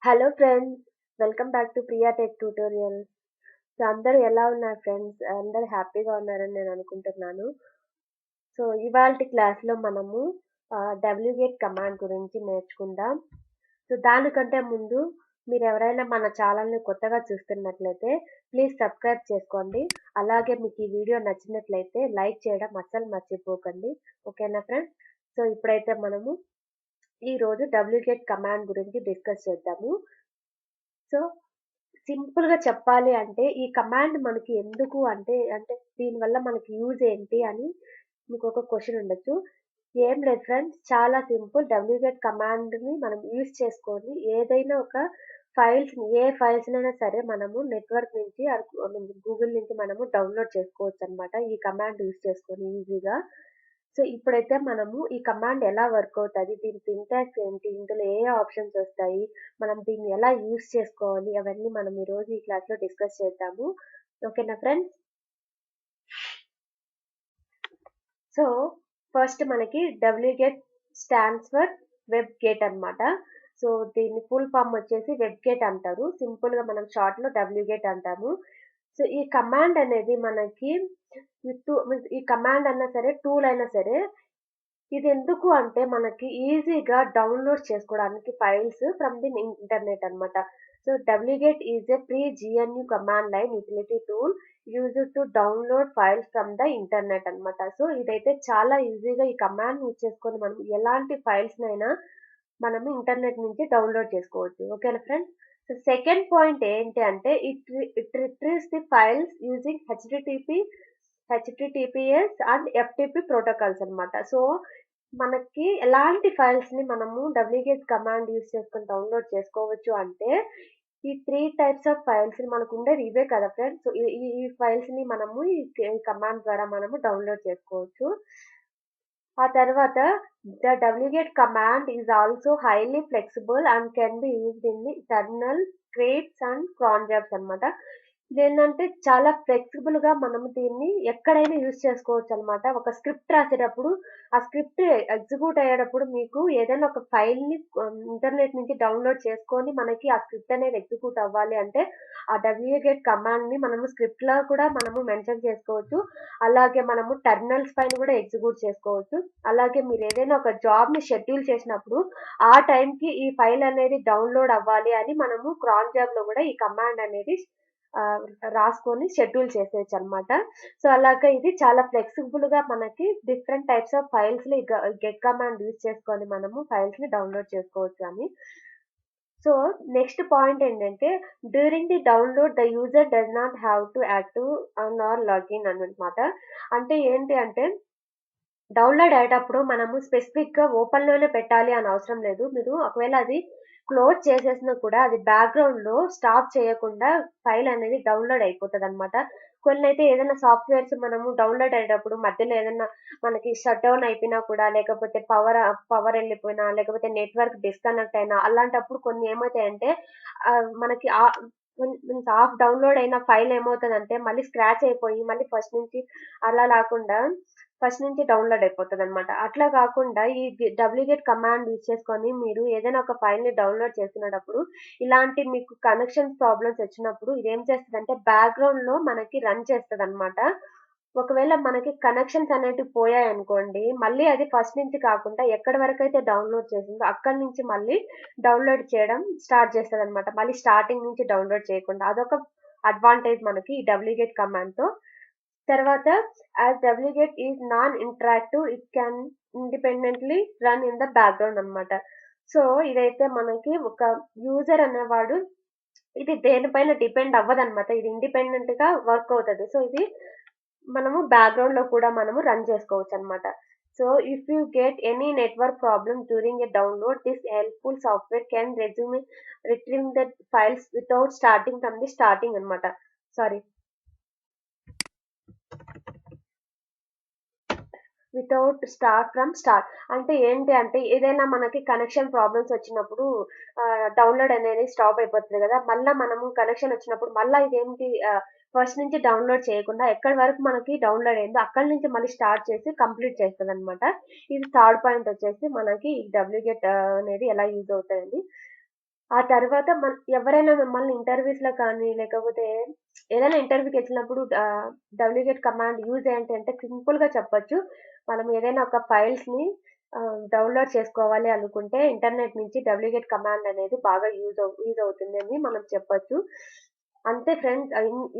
Hello friends, welcome back to Priya tech tutorial. So అందరూ ఎలా ఉన్నారు ఫ్రెండ్స్? అందరూ హ్యాపీగా ఉన్నారని నేను అనుకుంటున్నాను. సో ఇవాల్టి క్లాస్లో మనము డబ్ల్యూగేట్ కమాండ్ గురించి నేర్చుకుందాం. సో దానికంటే ముందు మీరు ఎవరైనా మన ఛానల్ని కొత్తగా చూస్తున్నట్లయితే ప్లీజ్ సబ్స్క్రైబ్ చేసుకోండి. అలాగే మీకు ఈ వీడియో నచ్చినట్లయితే లైక్ చేయడం అస్సలు మర్చిపోకండి. ఓకేనా ఫ్రెండ్స్? సో ఇప్పుడైతే మనము ఈరోజు డబ్ల్యూగేట్ కమాండ్ గురించి డిస్కస్ చేద్దాము. సో సింపుల్‌గా చెప్పాలి అంటే ఈ కమాండ్ మనకి ఎందుకు అంటే దీనివల్ల మనకి యూజ్ ఏంటి అని మీకొక క్వెషన్ ఉండొచ్చు. ఏం లేదు ఫ్రెండ్స్, చాలా సింపుల్. డబ్ల్యూగెట్ కమాండ్‌ని మనం యూజ్ చేసుకొని ఏదైనా ఒక ఏ ఫైల్స్‌నైనా సరే మనము నెట్‌వర్క్ నుంచి ఐ మీన్ గూగుల్ నుంచి మనము డౌన్‌లోడ్ చేసుకోవచ్చనమాట. ఈ కమాండ్ యూజ్ చేసుకొని ఈజీగా. సో ఇప్పుడైతే మనము ఈ కమాండ్ ఎలా వర్క్ అవుతది? దీని సింటాక్స్ ఏంటి? ఇందులో ఏ ఆప్షన్స్ వస్తాయి? మనం దీన్ని ఎలా యూజ్ చేసుకోవాలి? అవన్నీ మనం ఈరోజు ఈ క్లాస్‌లో డిస్కస్ చేద్దాము. ఓకేనా ఫ్రెండ్స్? సో ఫస్ట్ మనకి డబ్ల్యూగేట్ స్టాండ్స్ ఫర్ వెబ్ గేట్ అన్నమాట. సో దీని ఫుల్ ఫామ్ వచ్చేసి వెబ్ గేట్ అంటారు. సింపుల్‌గా మనం షార్ట్‌లో డబ్ల్యూగేట్ అంటాము. సో ఈ కమాండ్ అనేది మనకి ఈ కమాండ్ అన్నా సరే, టూల్ అయినా సరే, ఇదెందుకు అంటే మనకి ఈజీగా డౌన్‌లోడ్ చేసుకోవడానికి ఫైల్స్ ఫ్రమ్ ది ఇంటర్నెట్ అన్నమాట. సో డబ్ల్యూగేట్ is a free GNU command line utility tool used to download files from the internet అన్నమాట. సో ఇదైతే చాలా ఈజీగా ఈ కమాండ్ యూజ్ చేసుకొని మనం ఎలాంటి ఫైల్స్‌నైనా మనము ఇంటర్నెట్ నుంచి డౌన్‌లోడ్ చేసుకోవచ్చు. ఓకేనా ఫ్రెండ్స్? సో సెకండ్ పాయింట్ ఏంటి అంటే it రిట్రీవ్స్ the files using HTTPS and FTP protocols అన్నమాట. సో మనకి ఎలాంటి ఫైల్స్‌ని మనము డబ్ల్యూగేట్ కమాండ్ యూజ్ చేసుకొని డౌన్‌లోడ్ చేసుకోవచ్చు అంటే, ఈ 3 టైప్స్ ఆఫ్ ఫైల్స్‌ని మనకుండేది ఇవే కదా ఫ్రెండ్స్. సో ఈ ఫైల్స్‌ని మనము ఈ కమాండ్ ద్వారా మనము డౌన్‌లోడ్ చేసుకోవచ్చు. ఆ తర్వాత ద డబ్ల్యూగేట్ command is also highly flexible and can be used in the terminal, scripts and cron jobs అన్నమాట. ఇదేంటంటే చాలా ఫ్లెక్సిబుల్‌గా మనము దీన్ని ఎక్కడైనా యూజ్ చేసుకోవచ్చనమాట. ఒక స్క్రిప్ట్ రాసేటప్పుడు, ఆ స్క్రిప్ట్ ఎగ్జిక్యూట్ అయ్యేటప్పుడు మీకు ఏదైనా ఒక ఫైల్‌ని ఇంటర్నెట్ నుంచి డౌన్‌లోడ్ చేసుకొని మనకి ఆ స్క్రిప్ట్ అనేది ఎగ్జిక్యూట్ అవ్వాలి అంటే, ఆ డబ్ల్యూగేట్ కమాండ్‌ని మనము స్క్రిప్ట్‌లో కూడా మనము మెన్షన్ చేసుకోవచ్చు. అలాగే మనము టెర్మినల్స్ పైన కూడా ఎగ్జిక్యూట్ చేసుకోవచ్చు. అలాగే మీరేదైనా ఒక జాబ్‌ని షెడ్యూల్ చేసినప్పుడు, ఆ టైంకి ఈ ఫైల్ అనేది డౌన్‌లోడ్ అవ్వాలి అని మనము క్రాన్ జాబ్‌లో కూడా ఈ కమాండ్ అనేది ఆహ్, రాసుకొని షెడ్యూల్ చేసేయొచ్చనమాట. సో, అలాగా ఇది చాలా ఫ్లెక్సిబుల్‌గా మనకి డిఫరెంట్ టైప్స్ ఆఫ్ ఫైల్స్‌ని గెట్ కమాండ్ యూజ్ చేసుకొని మనము ఫైల్స్‌ని డౌన్‌లోడ్ చేసుకోవచ్చు అని. సో, నెక్స్ట్ పాయింట్ ఏంటంటే, during the download the user does not have to active on or login అనమాట. అంటే ఏంటి అంటే డౌన్‌లోడ్ అయ్యేటప్పుడు మనము స్పెసిఫిక్‌గా ఓపెన్‌లోనే పెట్టాలి అని అవసరం లేదు. మీరు ఒకవేళ అది క్లోజ్ చేసేసినా కూడా అది బ్యాక్‌గ్రౌండ్‌లో స్టాప్ చేయకుండా ఫైల్ అనేది డౌన్‌లోడ్ అయిపోతదనమాట. కొన్నైతే ఏదైనా సాఫ్ట్‌వేర్స్ మనము డౌన్‌లోడ్ అయ్యేటప్పుడు మధ్యలో ఏదన్నా మనకి షట్ డౌన్ అయిపోయినా కూడా, లేకపోతే పవర్ ఎళ్ళిపోయినా, లేకపోతే నెట్వర్క్ డిస్కనెక్ట్ అయినా, అలాంటప్పుడు కొన్ని ఏమైతాయంటే మనకి మీన్స్ హాఫ్ డౌన్‌లోడ్ అయిన ఫైల్ ఏమవుతదంటే మళ్ళీ స్క్రాచ్ అయిపోయి, మళ్ళీ ఫస్ట్ నుంచి డౌన్‌లోడ్ అయిపోతదనమాట. అట్లా గాకుండా ఈ డబ్ల్యూగేట్ కమాండ్ యూజ్ చేసుకొని మీరు ఏదైనా ఒక ఫైల్‌ని డౌన్‌లోడ్ చేసుకునేటప్పుడు, ఇలాంటి మీకు కనెక్షన్స్ ప్రాబ్లమ్స్ వచ్చినప్పుడు ఇదేం చేస్తదంటే బ్యాక్‌గ్రౌండ్‌లో మనకి రన్ చేస్తదనమాట. ఒకవేళ మనకి కనెక్షన్స్ అనేటివి పోయాయనుకోండి, మళ్ళీ అది ఫస్ట్ నుంచి కాకుండా ఎక్కడి వరకైతే డౌన్‌లోడ్ చేసిందో అక్కడి నుంచి మళ్ళీ డౌన్‌లోడ్ చేయడం స్టార్ట్ చేస్తదనమాట. మళ్ళీ స్టార్టింగ్ నుంచి డౌన్‌లోడ్ చేయకుండా. అదొక అడ్వాంటేజ్ మనకి ఈ డబ్ల్యూగేట్ కమాండ్‌తో. తర్వాత as డబ్ల్యూగేట్ is non interactive it can independently run in the background అన్నమాట. సో, ఇదైతే మనకి ఒక యూజర్ అనేవాడు ఇది దేనిపైన డిపెండ్ అవ్వదన్నమాట. ఇది ఇండిపెండెంట్‌గా వర్క్ అవుతది. సో, ఇది మనము బ్యాక్‌గ్రౌండ్‌లో కూడా మనము రన్ చేసుకోవచ్చన్నమాట. So, if you get any network problem during a download this helpful software can retrieve the files without starting from the starting అన్నమాట. Sorry. Without start from start. అంటే ఏంటి అంటే ఏదైనా మనకి కనెక్షన్ ప్రాబ్లమ్స్ వచ్చినప్పుడు డౌన్‌లోడ్ అనేది stop అయిపోతది గదా! మళ్ళా మనము కనెక్షన్ వచ్చినప్పుడు మళ్ళా ఇదేంటి ఫస్ట్ నుంచి డౌన్‌లోడ్ చేయకుండా ఎక్కడి వరకు మనకి డౌన్‌లోడ్ అయిందో అక్కడి నుంచి మళ్ళీ స్టార్ట్ చేసి కంప్లీట్ చేస్తదనమాట. ఇది థర్డ్ పాయింట్ వచ్చేసి మనకి ఈ డబ్ల్యూగెట్ అనేది ఎలా యూజ్ అవుతదండి. ఆ తర్వాత ఎవరైనా మిమ్మల్ని ఇంటర్వ్యూస్‌లో కానీ, లేకపోతే ఏదైనా ఇంటర్వ్యూకి వెళ్ళినప్పుడు డబ్ల్యూగేట్ కమాండ్ యూజ్ ఏంటి అంటే సింపుల్‌గా చెప్పొచ్చు. మనం ఏదైనా ఒక ఫైల్స్‌ని డౌన్‌లోడ్ చేసుకోవాలి అనుకుంటే ఇంటర్నెట్ నుంచి డబ్ల్యూగేట్ కమాండ్ అనేది బాగా యూజ్ అవుతుందని మనం చెప్పొచ్చు. అంతే ఫ్రెండ్స్.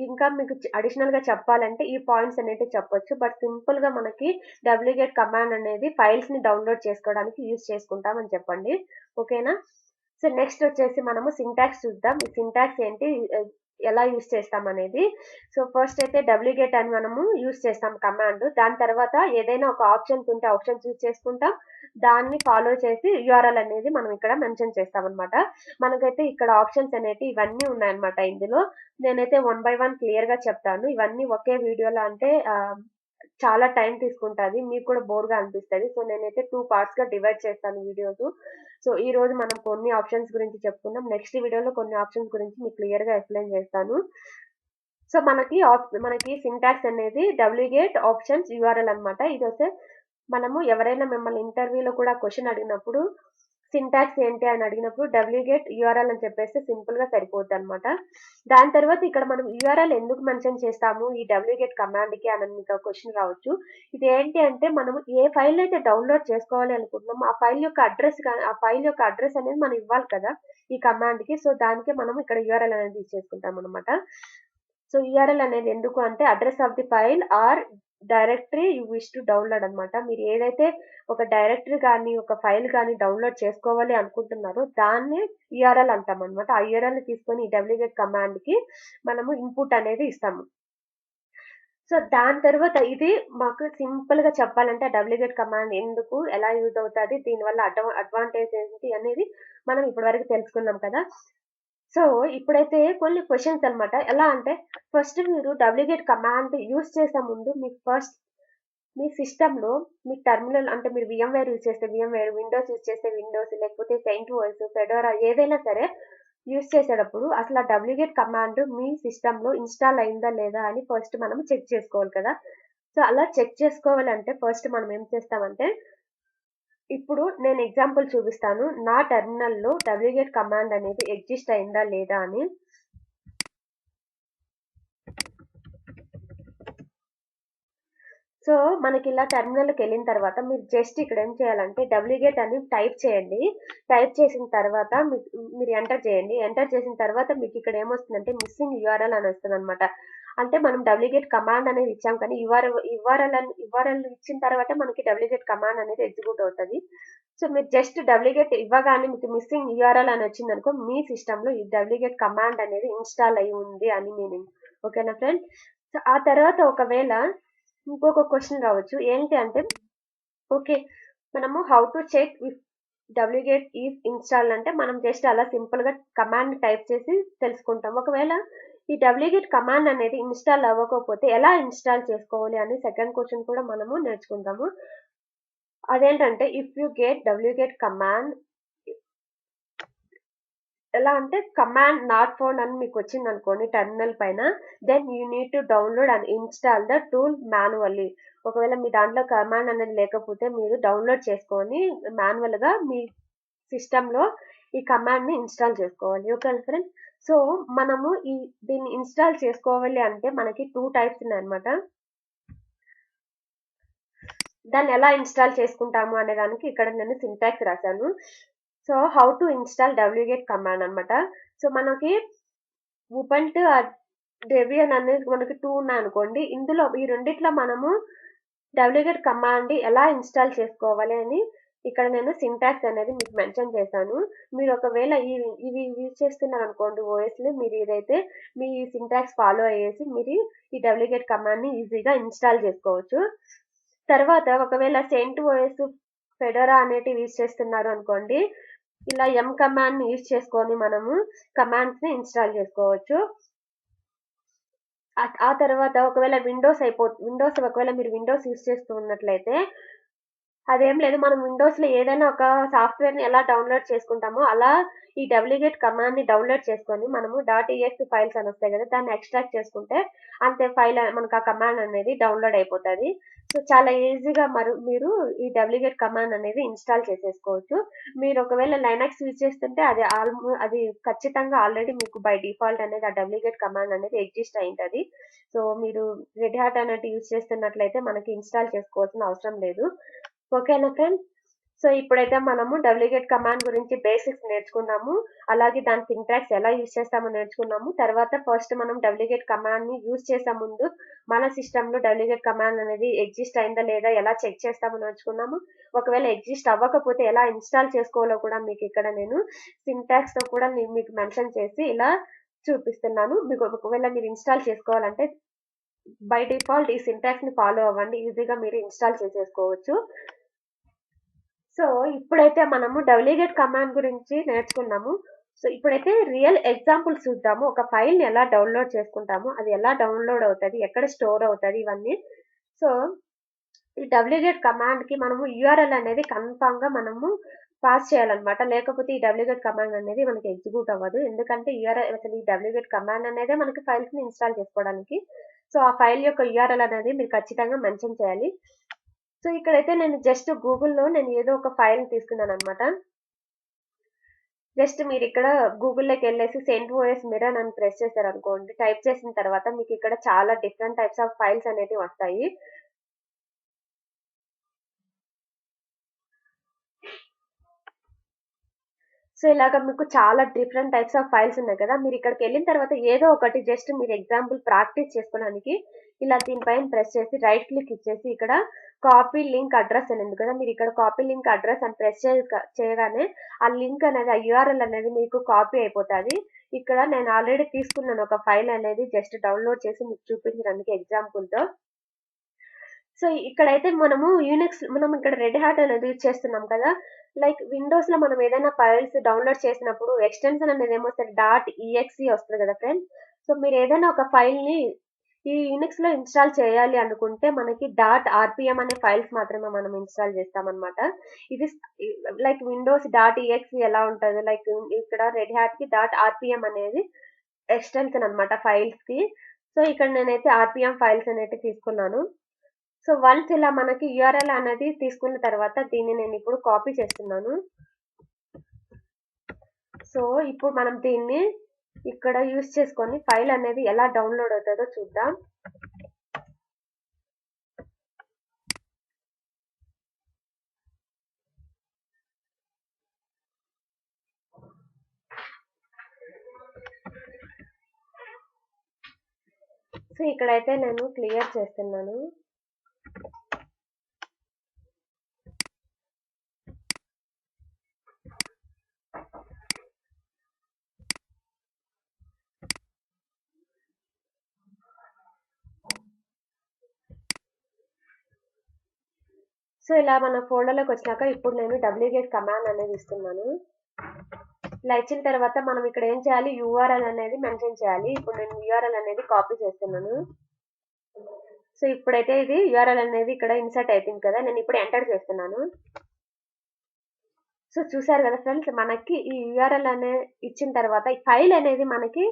ఇంకా మీకు అడిషనల్‌గా చెప్పాలంటే ఈ పాయింట్స్ అనేటివి చెప్పొచ్చు. బట్ సింపుల్‌గా మనకి డబ్ల్యూగేట్ కమాండ్ అనేది ఫైల్స్‌ని డౌన్‌లోడ్ చేసుకోవడానికి యూజ్ చేసుకుంటాం అని చెప్పండి. ఓకేనా? సో నెక్స్ట్ వచ్చేసి మనము సింటాక్స్ చూద్దాం. ఈ సింటాక్స్ ఏంటి? ఎలా యూజ్ చేస్తామనేది. సో ఫస్ట్ అయితే డబ్ల్యూగెట్ అని మనము యూజ్ చేస్తాం కమాండ్. దాని తర్వాత ఏదైనా ఒక ఆప్షన్స్ ఉంటే ఆప్షన్స్ యూజ్ చేసుకుంటాం. దాన్ని ఫాలో చేసి యూఆర్ఎల్ అనేది మనం ఇక్కడ మెన్షన్ చేస్తామనమాట. మనకైతే ఇక్కడ ఆప్షన్స్ అనేటివి ఇవన్నీ ఉన్నాయన్నమాట ఇందులో. నేనైతే వన్ బై వన్ క్లియర్‌గా చెప్తాను. ఇవన్నీ ఒకే వీడియోలో అంటే చాలా టైం తీసుకుంటది. మీకు కూడా బోర్‌గా అనిపిస్తది. సో నేనైతే 2 పార్ట్స్‌గా డివైడ్ చేస్తాను వీడియోస్. సో ఈరోజు మనం కొన్ని ఆప్షన్స్ గురించి చెప్పుకుందాం. నెక్స్ట్ వీడియోలో కొన్ని ఆప్షన్స్ గురించి మీకు క్లియర్‌గా ఎక్స్‌ప్లెయిన్ చేస్తాను. సో మనకి సింటాక్స్ అనేది డబ్ల్యూగేట్ ఆప్షన్స్ యూఆర్ఎల్ అన్నమాట. ఇదైతే మనము ఎవరైనా మిమ్మల్ని ఇంటర్వ్యూలో కూడా క్వెషన్ అడిగినప్పుడు సింటాక్స్ ఏంటి అని అడిగినప్పుడు డబ్ల్యూగేట్ యూఆర్ఎల్ అని చెప్పేస్తే సింపుల్‌గా సరిపోద్దన్నమాట. దాని తర్వాత ఇక్కడ మనం యూఆర్ఎల్ ఎందుకు మెన్షన్ చేస్తాము ఈ డబ్ల్యూగేట్ కమాండ్‌కి అని మీకు క్వెషన్ రావచ్చు. ఇది ఏంటి అంటే మనము ఏ ఫైల్ అయితే డౌన్‌లోడ్ చేసుకోవాలి అనుకుంటున్నామో ఆ ఫైల్ యొక్క అడ్రెస్ అనేది మనం ఇవ్వాలి కదా! ఈ కమాండ్‌కి. సో దానికే మనం ఇక్కడ యూఆర్ఎల్ అనేది ఇచ్చేసుకుంటామన్నమాట. సో యూఆర్ఎల్ అనేది ఎందుకు అంటే address of the file or directory you wish to download అనమాట. మీరు ఏదైతే ఒక డైరెక్టరీ కానీ ఒక ఫైల్ కానీ డౌన్లోడ్ చేసుకోవాలి అనుకుంటున్నారో దాన్ని యూఆర్ఎల్ అంటాం అనమాట. ఆ యూఆర్ఎల్ తీసుకొని ఈ డబ్ల్యూగెట్ కమాండ్ కి మనము ఇన్పుట్ అనేది ఇస్తాము. సో దాని తర్వాత ఇది మాకు సింపుల్ గా చెప్పాలంటే డబ్ల్యూగెట్ కమాండ్ ఎందుకు ఎలా యూజ్ అవుతుంది దీనివల్ల అడ్వాంటేజ్ ఏంటి అనేది మనం ఇప్పటివరకు తెలుసుకున్నాం కదా. సో ఇప్పుడైతే కొన్ని క్వశ్చన్స్ అన్నమాట. ఎలా అంటే ఫస్ట్ మీరు డబ్ల్యూగెట్ కమాండ్ యూజ్ చేసే ముందు మీకు ఫస్ట్ మీ సిస్టమ్‌లో మీ టెర్మినల్ అంటే మీరు VMware యూజ్ చేస్తే VMware, విండోస్ యూజ్ చేస్తే విండోస్ లేకపోతే CentOS, ఫెడోరా ఏదైనా సరే యూజ్ చేసేటప్పుడు అసలు ఆ డబ్ల్యూగెట్ కమాండ్ మీ సిస్టమ్‌లో ఇన్‌స్టాల్ అయిందా లేదా అని ఫస్ట్ మనం చెక్ చేసుకోవాలి కదా! సో అలా చెక్ చేసుకోవాలంటే ఫస్ట్ మనం ఏం చేస్తామంటే ఇప్పుడు నేను ఎగ్జాంపుల్ చూపిస్తాను. నా టెర్మినల్‌లో డబ్ల్యూగెట్ కమాండ్ అనేది ఎగ్జిస్ట్ అయిందా లేదా అని. సో మనకిలా టెర్మినల్‌కెళ్ళిన తర్వాత మీరు జస్ట్ ఇక్కడ ఏం చేయాలంటే డబ్ల్యూగెట్ అని టైప్ చేయండి. టైప్ చేసిన తర్వాత మీరు ఎంటర్ చేయండి. ఎంటర్ చేసిన తర్వాత మీకు ఇక్కడ ఏమొస్తుందంటే మిస్సింగ్ యూఆర్ఎల్ అని వస్తదనమాట. అంటే మనం డబ్ల్యూగెట్ కమాండ్ అనేది ఇచ్చాం కానీ యూఆర్ఎల్ ఇచ్చిన తర్వాత మనకి డబ్ల్యూగెట్ కమాండ్ అనేది ఎగ్జిక్యూట్ అవుతది. సో మీరు జస్ట్ డబ్ల్యూగెట్ ఇవ్వగానే మీకు మిస్సింగ్ యూఆర్ఎల్ అని వచ్చిందనుకో మీ సిస్టమ్‌లో ఈ డబ్ల్యూగెట్ కమాండ్ అనేది ఇన్‌స్టాల్ అయ్యి ఉంది అని మీనింగ్. ఓకేనా ఫ్రెండ్స్? సో ఆ తర్వాత ఒకవేళ ఇంకొక క్వెషన్ రావచ్చు. ఏంటి అంటే ఓకే. మనము హౌ టు చెక్ ఇఫ్ డబ్ల్యూగేట్ ఈస్ ఇన్‌స్టాల్డ్ అంటే మనం జస్ట్ అలా సింపుల్‌గా కమాండ్ టైప్ చేసి తెలుసుకుంటాం. ఒకవేళ ఈ డబ్ల్యూగేట్ కమాండ్ అనేది ఇన్‌స్టాల్ అవ్వకపోతే ఎలా ఇన్‌స్టాల్ చేసుకోవాలి అని సెకండ్ క్వెషన్ కూడా మనము నేర్చుకుందాము. అదేంటంటే ఇఫ్ యూ గెట్ డబ్ల్యూగేట్ కమాండ్ ఎలా అంటే కమాండ్ నాట్ ఫౌండ్ అని మీకు వచ్చిందనుకోండి టెర్మినల్ పైన then you need to download and install the tool manually. ఒకవేళ మీ దాంట్లో కమాండ్ అనేది లేకపోతే మీరు డౌన్లోడ్ చేసుకొని మాన్యువల్ గా మీ సిస్టమ్ లో ఈ కమాండ్ ని ఇన్స్టాల్ చేసుకోవాలి. Okay friends. సో మనము దీన్ని ఇన్స్టాల్ చేసుకోవాలి అంటే మనకి 2 టైప్స్ ఉన్నాయన్నమాట. దాన్ని ఎలా ఇన్స్టాల్ చేసుకుంటాము అనే దానికి ఇక్కడ నేను సింటాక్స్ రాశాను. సో హౌ టు ఇన్స్టాల్ డబ్ల్యూగెట్ కమాండ్ అన్నమాట. సో మనకి ఉబంటు డెబియన్ అనేది మనకి 2 ఉన్నాయనుకోండి. ఇందులో ఈ రెండిట్లో మనము డబ్ల్యూగెట్ కమాండ్ ఎలా ఇన్‌స్టాల్ చేసుకోవాలి అని ఇక్కడ నేను సింటాక్స్ అనేది మీకు మెన్షన్ చేశాను. మీరు ఒకవేళ ఇవి యూజ్ చేస్తున్నారనుకోండి ఓఎస్‌లో మీరు ఇదైతే మీ సింటాక్స్ ఫాలో అయ్యేసి మీరు ఈ డబ్ల్యూగెట్ కమాండ్‌ని ఈజీగా ఇన్‌స్టాల్ చేసుకోవచ్చు. తర్వాత ఒకవేళ CentOS, ఫెడోరా అనేటివి యూజ్ చేస్తున్నారు అనుకోండి. ఇలా కమాండ్‌ని యూజ్ చేసుకొని మనము కమాండ్స్‌ని ఇన్‌స్టాల్ చేసుకోవచ్చు. ఆ తర్వాత ఒకవేళ విండోస్ ఒకవేళ మీరు విండోస్ యూజ్ చేస్తూ ఉన్నట్లయితే అదేం లేదు. మనం విండోస్‌లో ఏదైనా ఒక సాఫ్ట్‌వేర్‌ని ఎలా డౌన్‌లోడ్ చేసుకుంటామో, అలా ఈ డబ్ల్యూగెట్ కమాండ్‌ని డౌన్‌లోడ్ చేసుకొని, మనము .exe ఫైల్స్ అని వస్తాయి గదా! దాన్ని ఎక్స్ట్రాక్ట్ చేసుకుంటే, అంతే ఫైల్ మనకు ఆ కమాండ్ అనేది డౌన్‌లోడ్ అయిపోతది. సో, చాలా ఈజీగా మీరు ఈ డబ్ల్యూగెట్ కమాండ్ అనేది ఇన్‌స్టాల్ చేసేసుకోవచ్చు. మీరు ఒకవేళ లైనక్స్ యూజ్ చేస్తుంటే అది ఖచ్చితంగా ఆల్రెడీ మీకు బై డిఫాల్ట్ అనేది ఆ డబ్ల్యూగెట్ కమాండ్ అనేది ఎగ్జిస్ట్ అయ్యుంటది. సో, మీరు రెడ్ హాట్ అనేది యూజ్ చేస్తున్నట్లయితే మనకి ఇన్‌స్టాల్ చేసుకోవాల్సిన అవసరం లేదు. ఓకేనా ఫ్రెండ్స్? సో, ఇప్పుడైతే మనము డబ్ల్యూగెట్ కమాండ్ గురించి బేసిక్స్ నేర్చుకున్నాము. అలాగే దాని సింటాక్స్ ఎలా యూజ్ చేస్తామో నేర్చుకున్నాము. తర్వాత ఫస్ట్ మనం డబ్ల్యూగెట్ కమాండ్‌ని యూజ్ చేసే ముందు మన సిస్టమ్‌లో డబ్ల్యూగెట్ కమాండ్ అనేది ఎగ్జిస్ట్ అయిందా లేదా ఎలా చెక్ చేస్తామో నేర్చుకున్నాము. ఒకవేళ ఎగ్జిస్ట్ అవ్వకపోతే ఎలా ఇన్‌స్టాల్ చేసుకోవాలో కూడా మీకిక్కడ నేను సింటాక్స్‌తో కూడా మీకు మెన్షన్ చేసి ఇలా చూపిస్తున్నాను. మీకు ఒకవేళ మీరు ఇన్‌స్టాల్ చేసుకోవాలంటే బై డిఫాల్ట్ ఈ సింటాక్స్‌ని ఫాలో అవ్వండి. ఈజీగా మీరు ఇన్‌స్టాల్ చేసేసుకోవచ్చు. సో, ఇప్పుడైతే మనము డబ్ల్యూగెట్ కమాండ్ గురించి నేర్చుకున్నాము. సో, ఇప్పుడైతే రియల్ ఎగ్జాంపుల్స్ చూద్దాము. ఒక ఫైల్‌ని ఎలా డౌన్‌లోడ్ చేసుకుంటాము, అది ఎలా డౌన్‌లోడ్ అవుతది, ఎక్కడ స్టోర్ అవుతది ఇవన్నీ. సో, ఈ డబ్ల్యూగెట్ కమాండ్‌కి మనము యూఆర్ఎల్ అనేది కన్ఫర్మ్‌గా మనము పాస్ చేయాలన్నమాట. లేకపోతే ఈ డబ్ల్యూగెట్ కమాండ్ అనేది మనకి ఎగ్జిక్యూట్ అవ్వదు. ఎందుకంటే యూఆర్ఎల్ అసలు ఈ డబ్ల్యూగెట్ కమాండ్ అనేదే మనకి ఫైల్స్‌ని ఇన్‌స్టాల్ చేసుకోవడానికి. సో, ఆ ఫైల్ యొక్క యూఆర్ఎల్ అనేది మీరు ఖచ్చితంగా మెన్షన్ చేయాలి. సో, ఇక్కడైతే నేను జస్ట్ గూగుల్‌లో నేను ఏదో ఒక ఫైల్‌ని తీసుకున్నాననమాట. జస్ట్ మీరిక్కడ గూగుల్‌లోకెళ్ళేసి సెంట్ ఓఎస్ మిరర్ అని ప్రెస్ చేశారనుకోండి, టైప్ చేసిన తర్వాత మీకిక్కడ చాలా డిఫరెంట్ టైప్స్ ఆఫ్ ఫైల్స్ అనేటివి వస్తాయి. సో, ఇలాగ మీకు చాలా డిఫరెంట్ టైప్స్ ఆఫ్ ఫైల్స్ ఉన్నాయి కదా! మీరిక్కడికెళ్ళిన తర్వాత ఏదో ఒకటి జస్ట్ మీరు ఎగ్జాంపుల్ ప్రాక్టీస్ చేసుకోడానికి ఇలా దీనిపైన ప్రెస్ చేసి రైట్ క్లిక్ ఇచ్చేసి ఇక్కడ కాపీ లింక్ అడ్రెస్ అని ఉంది కదా! మీరిక్కడ కాపీ లింక్ అడ్రెస్ అని ప్రెస్ చేయగానే ఆ లింక్ అనేది ఆ యూఆర్ఎల్ అనేది మీకు కాపీ అయిపోతాది. ఇక్కడ నేను ఆల్రెడీ తీసుకున్నాను ఒక ఫైల్ అనేది జస్ట్ డౌన్‌లోడ్ చేసి మీకు చూపించడానికి ఎగ్జాంపుల్‌తో. సో, ఇక్కడైతే మనం ఇక్కడ రెడ్ హ్యాట్ అనేది యూజ్ చేస్తున్నాం కదా! లైక్ విండోస్‌లో మనం ఏదైనా ఫైల్స్ డౌన్‌లోడ్ చేసినప్పుడు ఎక్స్‌టెన్షన్ అనేది ఏమొస్తది .exe వస్తది కదా ఫ్రెండ్స్. సో, మీరు ఏదైనా ఒక ఫైల్‌ని ఈ యూనిక్స్‌లో ఇన్‌స్టాల్ చేయాలి అనుకుంటే మనకి .rpm అనే ఫైల్స్ మాత్రమే మనం ఇన్‌స్టాల్ చేస్తామన్నమాట. ఇది లైక్ విండోస్ .exe ఎలా ఉంటదో లైక్ ఇక్కడ రెడ్ హ్యాట్‌కి .rpm అనేది ఎక్స్‌టెన్షన్ అన్నమాట ఫైల్స్‌కి. సో, ఇక్కడ నేనైతే ఆర్‌పిఎం ఫైల్స్ అనేటివి తీసుకున్నాను. సో, వన్స్ ఇలా మనకి యూఆర్ఎల్ అనేది తీసుకున్న తర్వాత దీన్ని నేనిప్పుడు కాపీ చేస్తున్నాను. సో, ఇప్పుడు మనం దీన్ని ఇక్కడ యూజ్ చేసుకొని ఫైల్ అనేది ఎలా డౌన్‌లోడ్ అవుతదో చూద్దాం. సో, ఇక్కడైతే నేను క్లియర్ చేస్తున్నాను. సో, ఇలా మన ఫోల్డర్‌లోకొచ్చినాక ఇప్పుడు నేను డబ్ల్యూగెట్ కమాండ్ అనేది ఇస్తున్నాను. ఇలా ఇచ్చిన తర్వాత మనం ఇక్కడ ఏం చేయాలి యూఆర్ఎల్ అనేది మెన్షన్ చేయాలి. ఇప్పుడు నేను యూఆర్ఎల్ అనేది కాపీ చేస్తున్నాను. సో, ఇప్పుడైతే ఇది యూఆర్ఎల్ అనేది ఇక్కడ ఇన్సర్ట్ అయిపోయింది కదా! నేనిప్పుడు ఎంటర్ చేస్తున్నాను. సో, చూసారు కదా ఫ్రెండ్స్ మనకి ఈ యూఆర్ఎల్ ఇచ్చిన తర్వాత ఈ ఫైల్ అనేది మనకి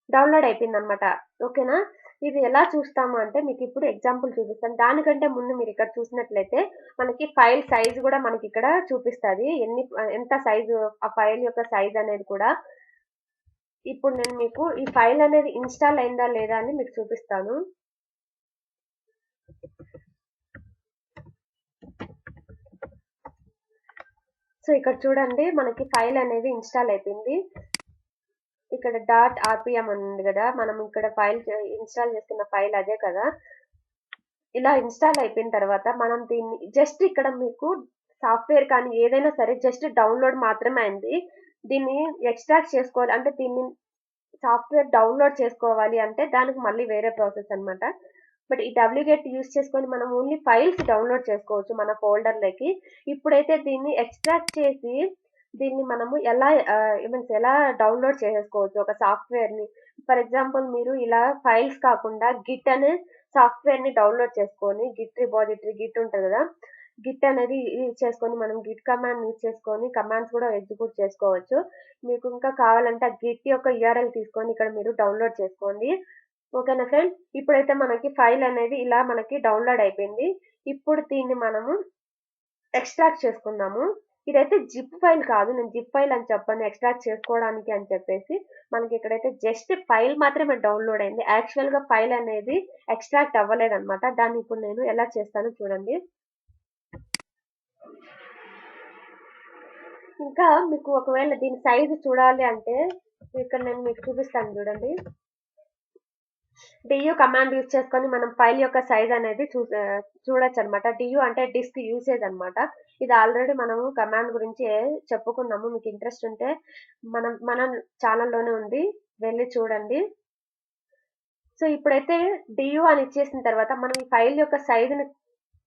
డౌన్‌లోడ్ అయిపోయిందనమాట. ఓకేనా? ఇది ఎలా చూస్తాము అంటే మీకిప్పుడు ఎగ్జాంపుల్ చూపిస్తాను. దానికంటే ముందు మీరిక్కడ చూసినట్లయితే మనకి ఫైల్ సైజ్ గూడా మనకిక్కడ చూపిస్తది. ఎంత సైజు ఆ ఫైల్ యొక్క సైజ్ అనేది కూడా. ఇప్పుడు నేను మీకు ఈ ఫైల్ అనేది ఇన్‌స్టాల్ అయిందా లేదా అని మీకు చూపిస్తాను. సో, ఇక్కడ చూడండి మనకి ఫైల్ అనేది ఇన్‌స్టాల్ అయిపోయింది. ఇక్కడ .rpm అని ఉంది గదా! మనం ఇక్కడ ఇన్‌స్టాల్ చేసుకున్న ఫైల్ అదే కదా! ఇలా ఇన్‌స్టాల్ అయిపోయిన తర్వాత మనం దీన్ని జస్ట్ ఇక్కడ మీకు సాఫ్ట్‌వేర్ కానీ ఏదైనా సరే జస్ట్ డౌన్‌లోడ్ మాత్రమే అయింది. దీన్ని ఎక్స్ట్రాక్ట్ చేసుకోవాలి అంటే దీన్ని సాఫ్ట్‌వేర్ డౌన్‌లోడ్ చేసుకోవాలి అంటే దానికి మళ్ళీ వేరే ప్రాసెస్ అన్నమాట. బట్ ఈ డబ్ల్యూగెట్ యూజ్ చేసుకొని మనం ఓన్లీ ఫైల్స్ డౌన్‌లోడ్ చేసుకోవచ్చు మన ఫోల్డర్‌లోకి. ఇప్పుడైతే దీన్ని ఎక్స్ట్రాక్ట్ చేసి దీన్ని మనము ఎలా డౌన్‌లోడ్ చేసేసుకోవచ్చు ఒక సాఫ్ట్‌వేర్‌ని. ఫర్ ఎగ్జాంపుల్ మీరు ఇలా ఫైల్స్ కాకుండా గిట్ అనే సాఫ్ట్‌వేర్‌ని డౌన్‌లోడ్ చేసుకొని గిట్ ఉంటది కదా! గిట్ అనేది యూజ్ చేసుకొని మనం గిట్ కమాండ్ యూజ్ చేసుకొని కమాండ్స్ కూడా ఎగ్జిక్యూట్ చేసుకోవచ్చు. మీకు ఇంకా కావాలంటే ఆ గిట్ యొక్క యూఆర్ఎల్ తీసుకొని ఇక్కడ మీరు డౌన్లోడ్ చేసుకోండి. ఓకేనా ఫ్రెండ్స్, ఇప్పుడైతే మనకి ఫైల్ అనేది ఇలా మనకి డౌన్లోడ్ అయిపోయింది. ఇప్పుడు దీన్ని మనము ఎక్స్ట్రాక్ట్ చేసుకుందాము. ఇదైతే జిప్ ఫైల్ కాదు, నేను జిప్ ఫైల్ అని చెప్పాను ఎక్స్ట్రాక్ట్ చేసుకోవడానికి అని చెప్పేసి. మనకి ఇక్కడైతే జస్ట్ ఫైల్ మాత్రమే డౌన్లోడ్ అయింది, యాక్చువల్ గా ఫైల్ అనేది ఎక్స్ట్రాక్ట్ అవ్వలేదన్నమాట. దాన్ని ఇప్పుడు నేను ఎలా చేస్తానో చూడండి. ఇంకా మీకు ఒకవేళ దీని సైజు చూడాలి అంటే ఇక్కడ నేను మీకు చూపిస్తాను చూడండి. డియు కమాండ్ యూజ్ చేసుకొని మనం ఫైల్ యొక్క సైజ్ అనేది చూడొచ్చు అనమాట. డియు అంటే డిస్క్ యూసేజ్ అనమాట. ఇది ఆల్రెడీ మనము కమాండ్ గురించి చెప్పుకున్నాము. మీకు ఇంట్రెస్ట్ ఉంటే మన ఛానల్లోనే ఉంది, వెళ్ళి చూడండి. సో ఇప్పుడైతే డియు అని ఇచ్చేసిన తర్వాత మనం ఈ ఫైల్ యొక్క సైజుని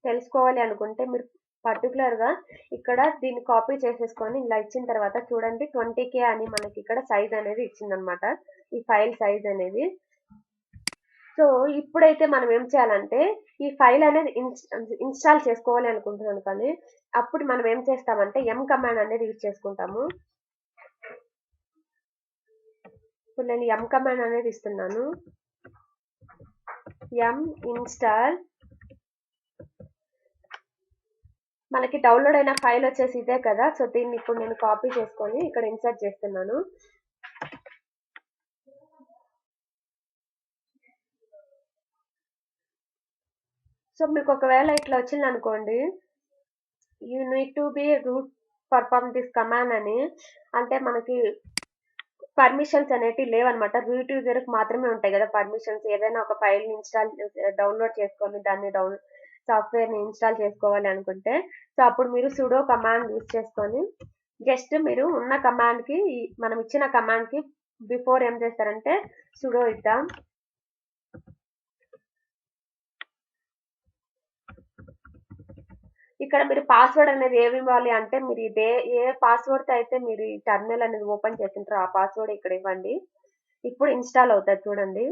తెలుసుకోవాలి అనుకుంటే మీరు పర్టికులర్ గా ఇక్కడ దీన్ని కాపీ చేసేసుకొని ఇలా ఇచ్చిన తర్వాత చూడండి 20K అని మనకి ఇక్కడ సైజ్ అనేది ఇచ్చిందనమాట, ఈ ఫైల్ సైజ్ అనేది. సో ఇప్పుడైతే మనం ఏం చేయాలంటే ఈ ఫైల్ అనేది ఇన్స్టాల్ చేసుకోవాలి అనుకుంటున్నాను, కానీ అప్పుడు మనం ఏం చేస్తామంటే ఎం కమాండ్ అనేది యూజ్ చేసుకుంటాము. ఇప్పుడు నేను ఎం కమాండ్ అనేది ఇస్తున్నాను. ఎం ఇన్స్టాల్, మనకి డౌన్లోడ్ అయిన ఫైల్ వచ్చేసి ఇదే కదా. సో దీన్ని ఇప్పుడు నేను కాపీ చేసుకొని ఇక్కడ ఇన్సర్ట్ చేస్తున్నాను. సో మీకు ఒకవేళ ఇట్లా వచ్చింది అనుకోండి, you need to be root perform this command అని, అంటే మనకి పర్మిషన్స్ అనేవి లేవన్నమాట. రూట్ యూజర్కి మాత్రమే ఉంటాయి కదా పర్మిషన్స్. ఏదైనా ఒక ఫైల్ ని డౌన్లోడ్ చేసుకొని దాన్ని సాఫ్ట్వేర్ ని ఇన్స్టాల్ చేసుకోవాలి అనుకుంటే, సో అప్పుడు మీరు సుడో కమాండ్ యూజ్ చేసుకొని జస్ట్ మీరు ఉన్న కమాండ్ కి మనం ఇచ్చిన కమాండ్ కి బిఫోర్ ఏం చేస్తారంటే సుడో ఇద్దాం. ఇక్కడ మీరు పాస్వర్డ్ అనేది ఏమి ఇవ్వాలి అంటే మీరు ఏ పాస్వర్డ్ తో అయితే మీరు ఈ టర్మినల్ అనేది ఓపెన్ చేసింటారో ఆ పాస్వర్డ్ ఇక్కడ ఇవ్వండి. ఇప్పుడు ఇన్స్టాల్ అవుతుంది చూడండి.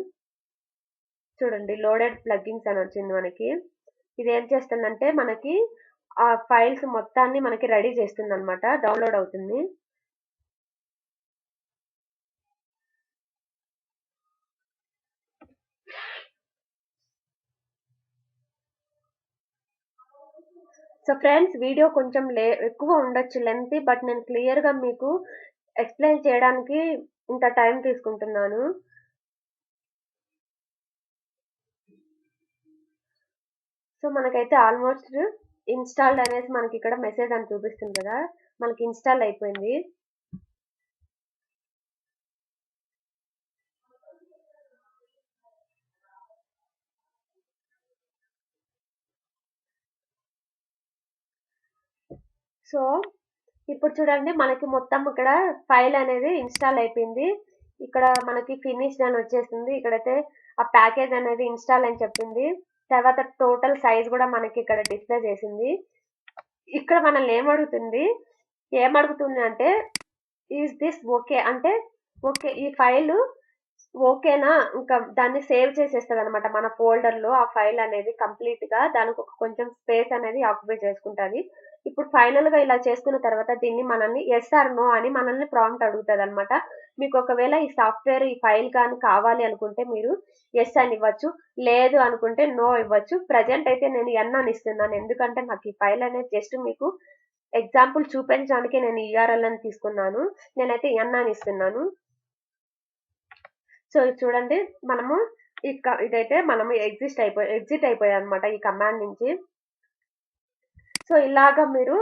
చూడండి లోడెడ్ ప్లగ్ఇన్స్ అని వచ్చింది మనకి. ఇది ఏం చేస్తుందంటే మనకి ఆ ఫైల్స్ మొత్తాన్ని మనకి రెడీ చేస్తుంది అనమాట, డౌన్లోడ్ అవుతుంది. సో ఫ్రెండ్స్, వీడియో కొంచెం ఎక్కువ ఉండొచ్చు లెంత్, బట్ నేను క్లియర్ గా మీకు ఎక్స్ప్లెయిన్ చేయడానికి ఇంత టైం తీసుకుంటున్నాను. సో మనకైతే ఆల్మోస్ట్ ఇన్స్టాల్డ్ అనేసి మనకి ఇక్కడ మెసేజ్ అని చూపిస్తుంది కదా, మనకి ఇన్స్టాల్ అయిపోయింది. సో ఇప్పుడు చూడండి మనకి మొత్తం ఇక్కడ ఫైల్ అనేది ఇన్స్టాల్ అయిపోయింది. ఇక్కడ మనకి ఫినిష్డ్ అని వచ్చేసింది. ఇక్కడైతే ఆ ప్యాకేజ్ అనేది ఇన్స్టాల్ అని చెప్పింది. తర్వాత టోటల్ సైజ్ కూడా మనకి ఇక్కడ డిస్ప్లే చేసింది. ఇక్కడ మనల్ని ఏమడుగుతుంది అంటే ఈజ్ దిస్ ఓకే అంటే ఓకే, ఈ ఫైల్ ఓకేనా, ఇంకా దాన్ని సేవ్ చేసేస్తుంది అనమాట మన ఫోల్డర్ లో. ఆ ఫైల్ అనేది కంప్లీట్ గా దానికి కొంచెం స్పేస్ అనేది ఆక్యుపై చేసుకుంటుంది. ఇప్పుడు ఫైనల్ గా ఇలా చేసుకున్న తర్వాత దీన్ని మనల్ని ఎస్ ఆర్ నో అని మనల్ని ప్రాంప్ట్ అడుగుతుంది అనమాట. మీకు ఒకవేళ ఈ సాఫ్ట్వేర్ ఈ ఫైల్ కానీ కావాలి అనుకుంటే మీరు ఎస్ అని ఇవ్వచ్చు, లేదు అనుకుంటే నో ఇవ్వచ్చు. ప్రజెంట్ అయితే నేను ఎన్ అని ఇస్తున్నాను, ఎందుకంటే నాకు ఈ ఫైల్ అనేది జస్ట్ మీకు ఎగ్జాంపుల్ చూపించడానికి నేను యూఆర్ఎల్ అని తీసుకున్నాను. నేనైతే ఎన్ అని ఇస్తున్నాను. సో చూడండి మనము ఇదైతే మనము ఎగ్జిట్ అయిపోయాయి అనమాట ఈ కమాండ్ నుంచి. సో ఇలాగా మీరు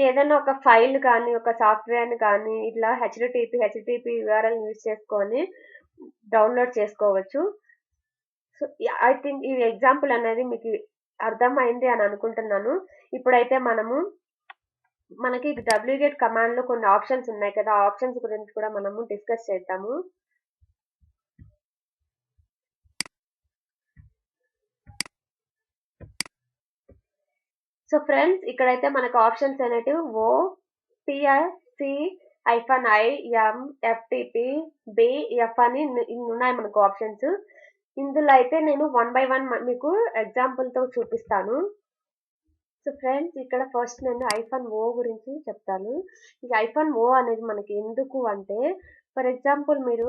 ఏదైనా ఒక ఫైల్ కానీ ఒక సాఫ్ట్వేర్ కానీ ఇట్లా హెచ్టిటిపి యూఆర్ఎల్ యూజ్ చేసుకొని డౌన్లోడ్ చేసుకోవచ్చు. సో ఐ థింక్ ఈ ఎగ్జాంపుల్ అనేది మీకు అర్థమైంది అని అనుకుంటున్నాను. ఇప్పుడైతే మనకి wget కమాండ్ లో కొన్ని ఆప్షన్స్ ఉన్నాయి కదా, ఆ ఆప్షన్స్ గురించి కూడా మనము డిస్కస్ చేద్దాము. సో ఫ్రెండ్స్, ఇక్కడైతే మనకు ఆప్షన్స్ అనేటివి OPICIMFTP-BF అని ఉన్నాయి మనకు ఆప్షన్స్. ఇందులో అయితే నేను 1 by 1 మీకు ఎగ్జాంపుల్ తో చూపిస్తాను. సో ఫ్రెండ్స్, ఇక్కడ ఫస్ట్ నేను ఐఫోన్ ఓ గురించి చెప్తాను. ఈ ఐఫోన్ ఓ అనేది మనకి ఎందుకు అంటే, ఫర్ ఎగ్జాంపుల్ మీరు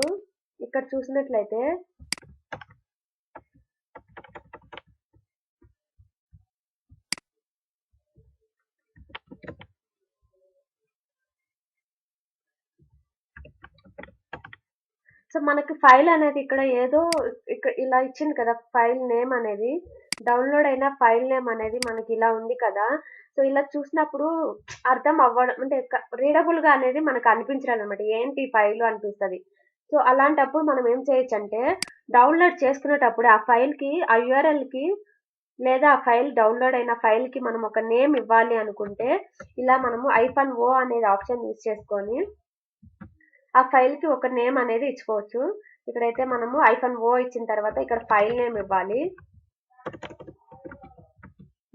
ఇక్కడ చూసినట్లయితే సో మనకి ఫైల్ అనేది ఇక్కడ ఏదో ఇక్కడ ఇలా ఇచ్చింది కదా, ఫైల్ నేమ్ అనేది, డౌన్లోడ్ అయిన ఫైల్ నేమ్ అనేది మనకి ఇలా ఉంది కదా. సో ఇలా చూసినప్పుడు అర్థం అవ్వడం అంటే రీడబుల్ గా అనేది మనకు అనిపించడం అనమాట, ఏంటి ఫైల్ అనిపిస్తుంది. సో అలాంటప్పుడు మనం ఏం చేయొచ్చు అంటే, డౌన్లోడ్ చేసుకునేటప్పుడు ఆ ఫైల్ కి, ఆ యూఆర్ఎల్ కి, లేదా ఆ ఫైల్ డౌన్లోడ్ అయిన ఫైల్ కి మనం ఒక నేమ్ ఇవ్వాలి అనుకుంటే, ఇలా మనము ఐఫోన్ ఓ అనేది ఆప్షన్ యూజ్ చేసుకొని ఆ ఫైల్ కి ఒక నేమ్ అనేది ఇచ్చుకోవచ్చు. ఇక్కడైతే మనము ఐఫోన్ ఓ ఇచ్చిన తర్వాత ఇక్కడ ఫైల్ నేమ్ ఇవ్వాలి.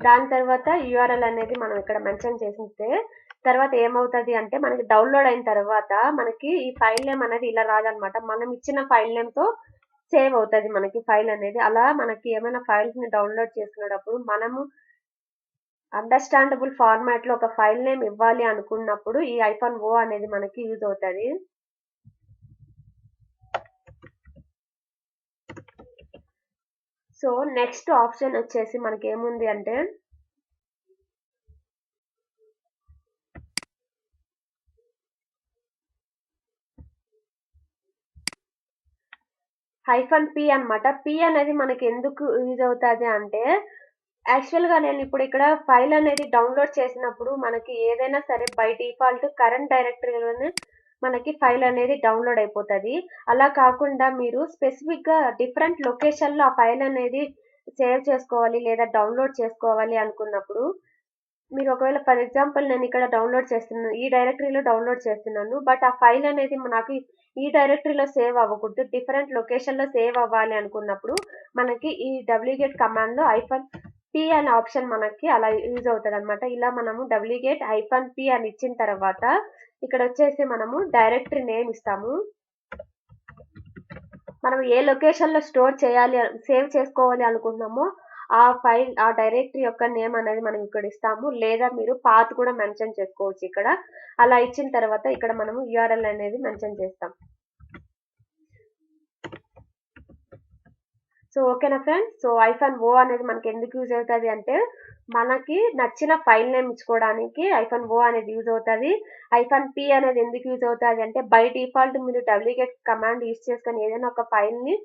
దాని తర్వాత యూఆర్ఎల్ అనేది మనం ఇక్కడ మెన్షన్ చేసితే తర్వాత ఏమవుతుంది అంటే, మనకి డౌన్లోడ్ అయిన తర్వాత మనకి ఈ ఫైల్ నేమ్ అనేది ఇలా రాదనమాట, మనం ఇచ్చిన ఫైల్ నేమ్ తో సేవ్ అవుతుంది మనకి ఫైల్ అనేది. అలా మనకి ఏమైనా ఫైల్స్ ని డౌన్లోడ్ చేసుకునేటప్పుడు మనము అండర్స్టాండబుల్ ఫార్మాట్ లో ఒక ఫైల్ నేమ్ ఇవ్వాలి అనుకున్నప్పుడు ఈ ఐఫోన్ ఓ అనేది మనకి యూజ్ అవుతుంది. సో నెక్స్ట్ ఆప్షన్ వచ్చేసి మనకి ఏముంది అంటే, -p అన్నమాట. p అనేది మనకి ఎందుకు యూజ్ అవుతుంది అంటే, యాక్చువల్ గా నేను ఇప్పుడు ఇక్కడ ఫైల్ అనేది డౌన్లోడ్ చేసినప్పుడు మనకి ఏదైనా సరే బై డిఫాల్ట్ కరెంట్ డైరెక్టరీలోనే మనకి ఫైల్ అనేది డౌన్లోడ్ అయిపోతుంది. అలా కాకుండా మీరు స్పెసిఫిక్ గా డిఫరెంట్ లొకేషన్ లో ఆ ఫైల్ అనేది సేవ్ చేసుకోవాలి లేదా డౌన్లోడ్ చేసుకోవాలి అనుకున్నప్పుడు, మీరు ఒకవేళ ఫర్ ఎగ్జాంపుల్ నేను ఇక్కడ డౌన్లోడ్ చేస్తున్నాను, ఈ డైరెక్టరీలో డౌన్లోడ్ చేస్తున్నాను, బట్ ఆ ఫైల్ అనేది నాకు ఈ డైరెక్టరీలో సేవ్ అవ్వకూడదు, డిఫరెంట్ లొకేషన్ లో సేవ్ అవ్వాలి అనుకున్నప్పుడు మనకి ఈ wget కమాండ్ లో -p అనే ఆప్షన్ మనకి అలా యూజ్ అవుతుంది అనమాట. ఇలా మనము wget -p అని ఇచ్చిన తర్వాత ఇక్కడ వచ్చేసి మనము డైరెక్టరీ నేమ్ ఇస్తాము. మనం ఏ లొకేషన్ లో స్టోర్ చేయాలి, సేవ్ చేసుకోవాలి అనుకుంటున్నామో ఆ ఫైల్, ఆ డైరెక్టరీ యొక్క నేమ్ అనేది మనం ఇక్కడ ఇస్తాము, లేదా మీరు పాత్ కూడా మెన్షన్ చేసుకోవచ్చు ఇక్కడ. అలా ఇచ్చిన తర్వాత ఇక్కడ మనము యూఆర్ఎల్ అనేది మెన్షన్ చేస్తాం. సో ఓకేనా ఫ్రెండ్స్. సో ఐఫోన్ ఓ అనేది మనకి ఎందుకు యూజ్ అవుతుంది అంటే, మనకి నచ్చిన ఫైల్ నేమ్ ఇచ్చుకోవడానికి ఐఫోన్ ఓ అనేది యూజ్ అవుతుంది. ఐఫోన్ పి అనేది ఎందుకు యూజ్ అవుతుంది అంటే, బై డిఫాల్ట్ మీరు wget కమాండ్ యూజ్ చేసుకొని ఏదైనా ఒక ఫైల్ ని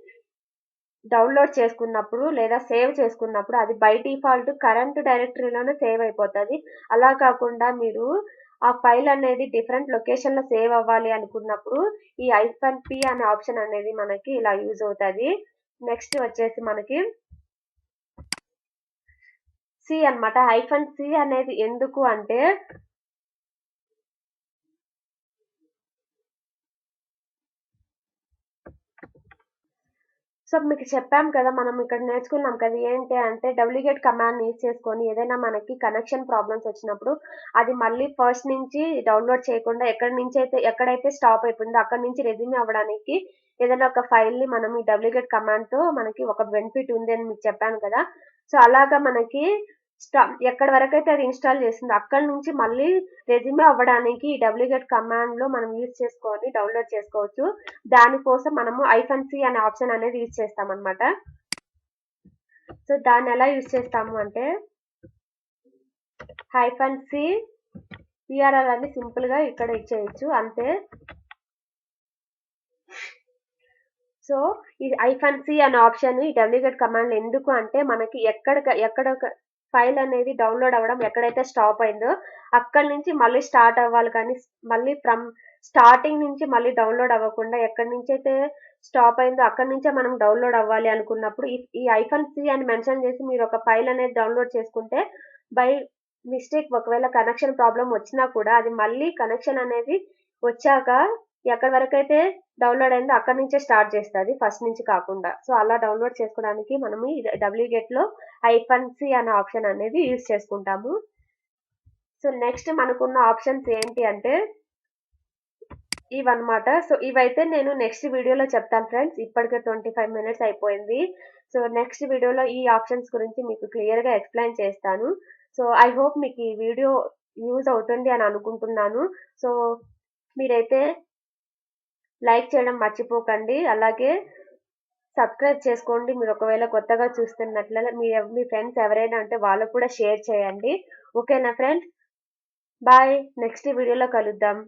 డౌన్లోడ్ చేసుకున్నప్పుడు లేదా సేవ్ చేసుకున్నప్పుడు అది బై డిఫాల్ట్ కరెంట్ డైరెక్టరీలోనే సేవ్ అయిపోతుంది. అలా కాకుండా మీరు ఆ ఫైల్ అనేది డిఫరెంట్ లొకేషన్ లో సేవ్ అవ్వాలి అనుకున్నప్పుడు ఈ -p అనే ఆప్షన్ అనేది మనకి ఇలా యూజ్ అవుతుంది. నెక్స్ట్ వచ్చేసి మనకి సి అన్నమాట. -c అనేది ఎందుకు అంటే, సో మీకు చెప్పాం కదా, మనం ఇక్కడ నేర్చుకున్నాం కదా, ఏంటి అంటే wget కమాండ్ యూజ్ చేసుకొని ఏదైనా మనకి కనెక్షన్ ప్రాబ్లమ్స్ వచ్చినప్పుడు అది మళ్ళీ ఫస్ట్ నుంచి డౌన్లోడ్ చేయకుండా ఎక్కడైతే స్టాప్ అయిపోయిందో అక్కడ నుంచి రెజ్యూమ్ అవ్వడానికి ఏదైనా ఒక ఫైల్ ని మనం ఈ wget కమాండ్ తో మనకి ఒక బెనిఫిట్ ఉంది అని మీకు చెప్పాను కదా. సో అలాగా మనకి ఎక్కడి వరకైతే అది ఇన్స్టాల్ చేసిందో అక్కడ నుంచి మళ్ళీ రెజ్యూమ్ అవ్వడానికి ఈ wget కమాండ్ లో మనం యూజ్ చేసుకొని డౌన్లోడ్ చేసుకోవచ్చు. దానికోసం మనము -c అనే ఆప్షన్ అనేది యూజ్ చేస్తాం అనమాట. సో దాన్ని ఎలా యూజ్ చేస్తాము అంటే, -c URL అని సింపుల్ గా ఇక్కడ ఇచ్చేయచ్చు అంతే. సో ఈ -c అనే ఆప్షన్ ఈ wget కమాండ్ ఎందుకు అంటే, మనకి ఎక్కడ ఫైల్ అనేది డౌన్లోడ్ అవ్వడం ఎక్కడైతే స్టాప్ అయిందో అక్కడి నుంచి మళ్ళీ స్టార్ట్ అవ్వాలి, కానీ మళ్ళీ ఫ్రమ్ స్టార్టింగ్ నుంచి మళ్ళీ డౌన్లోడ్ అవ్వకుండా ఎక్కడి నుంచి అయితే స్టాప్ అయిందో అక్కడి నుంచే మనం డౌన్లోడ్ అవ్వాలి అనుకున్నప్పుడు ఈ -c అని మెన్షన్ చేసి మీరు ఒక ఫైల్ అనేది డౌన్లోడ్ చేసుకుంటే, బై మిస్టేక్ ఒకవేళ కనెక్షన్ ప్రాబ్లం వచ్చినా కూడా అది మళ్ళీ కనెక్షన్ అనేది వచ్చాక ఎక్కడి వరకైతే డౌన్లోడ్ అయిందో అక్కడి నుంచే స్టార్ట్ చేస్తుంది, ఫస్ట్ నుంచి కాకుండా. సో అలా డౌన్లోడ్ చేసుకోవడానికి మనం ఈ wget లో -c అనే ఆప్షన్ అనేది యూజ్ చేసుకుంటాము. సో నెక్స్ట్ మనకున్న ఆప్షన్స్ ఏంటి అంటే ఇవన్నమాట. సో ఇవైతే నేను నెక్స్ట్ వీడియోలో చెప్తాను ఫ్రెండ్స్, ఇప్పటికే 25 మినిట్స్ అయిపోయింది. సో నెక్స్ట్ వీడియోలో ఈ ఆప్షన్స్ గురించి మీకు క్లియర్ గా ఎక్స్ప్లెయిన్ చేస్తాను. సో ఐ హోప్ మీకు ఈ వీడియో యూజ్ అవుతుంది అని అనుకుంటున్నాను. సో మీరైతే లైక్ చేయడం మర్చిపోకండి. అలాగే సబ్స్క్రైబ్ చేసుకోండి. మీరు ఒకవేళ కొత్తగా చూస్తున్నట్లయితే మీ ఫ్రెండ్స్ ఎవరైనా ఉంటే వాళ్ళకు కూడా షేర్ చేయండి. ఓకేనా ఫ్రెండ్స్? బాయ్. నెక్స్ట్ వీడియోలో కలుద్దాం.